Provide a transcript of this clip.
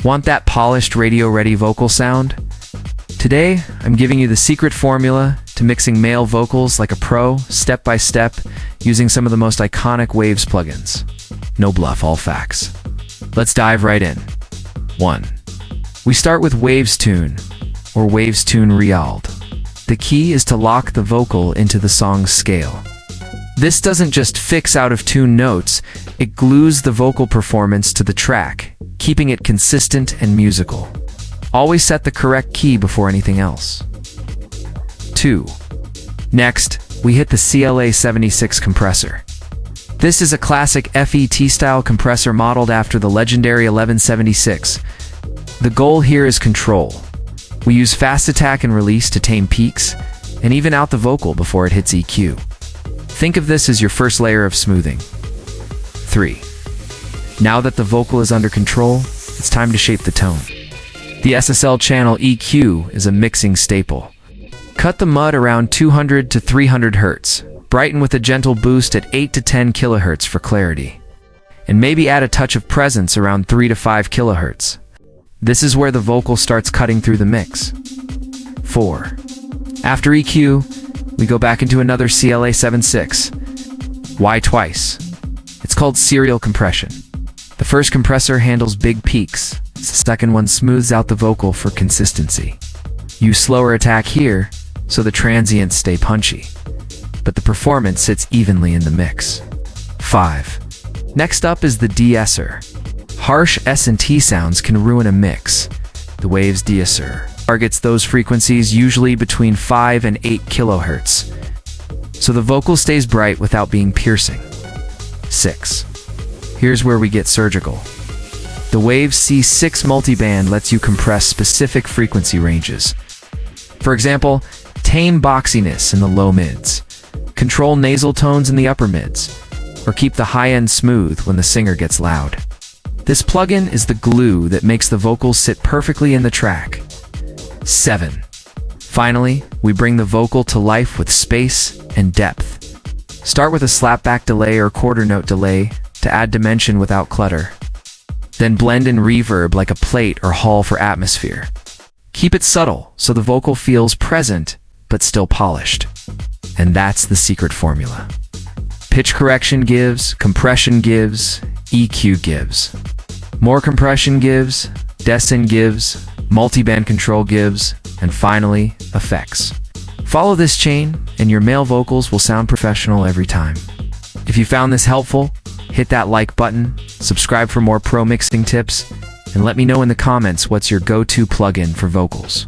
Want that polished radio-ready vocal sound? Today, I'm giving you the secret formula to mixing male vocals like a pro, step by step, using some of the most iconic Waves plugins. No bluff, all facts. Let's dive right in. 1. We start with Waves Tune, or Waves Tune Realed. The key is to lock the vocal into the song's scale. This doesn't just fix out-of-tune notes, it glues the vocal performance to the track, keeping it consistent and musical. Always set the correct key before anything else. 2. Next, we hit the CLA 76 compressor. This is a classic FET-style compressor modeled after the legendary 1176. The goal here is control. We use fast attack and release to tame peaks, and even out the vocal before it hits EQ. Think of this as your first layer of smoothing. 3. Now that the vocal is under control, it's time to shape the tone. The SSL Channel EQ is a mixing staple. Cut the mud around 200 to 300 Hz, brighten with a gentle boost at 8 to 10 kHz for clarity, and maybe add a touch of presence around 3 to 5 kHz. This is where the vocal starts cutting through the mix. 4. After EQ, we go back into another CLA 76. Why twice? It's called serial compression. The first compressor handles big peaks. The second one smooths out the vocal for consistency. Use slower attack here, so the transients stay punchy, but the performance sits evenly in the mix. 5. Next up is the de-esser. Harsh S&T sounds can ruin a mix. The Waves de-esser targets those frequencies usually between 5 and 8 kHz, so the vocal stays bright without being piercing. 6. Here's where we get surgical. The Waves C6 Multiband lets you compress specific frequency ranges. For example, tame boxiness in the low mids, control nasal tones in the upper mids, or keep the high end smooth when the singer gets loud. This plugin is the glue that makes the vocals sit perfectly in the track. 7. Finally, we bring the vocal to life with space and depth. Start with a slapback delay or quarter note delay to add dimension without clutter. Then blend in reverb like a plate or hall for atmosphere. Keep it subtle so the vocal feels present but still polished. And that's the secret formula. Pitch correction gives, compression gives, EQ gives. More compression gives, de-esser gives, multiband control gives, and finally, effects. Follow this chain and your male vocals will sound professional every time. If you found this helpful, hit that like button, subscribe for more pro mixing tips, and let me know in the comments what's your go-to plugin for vocals.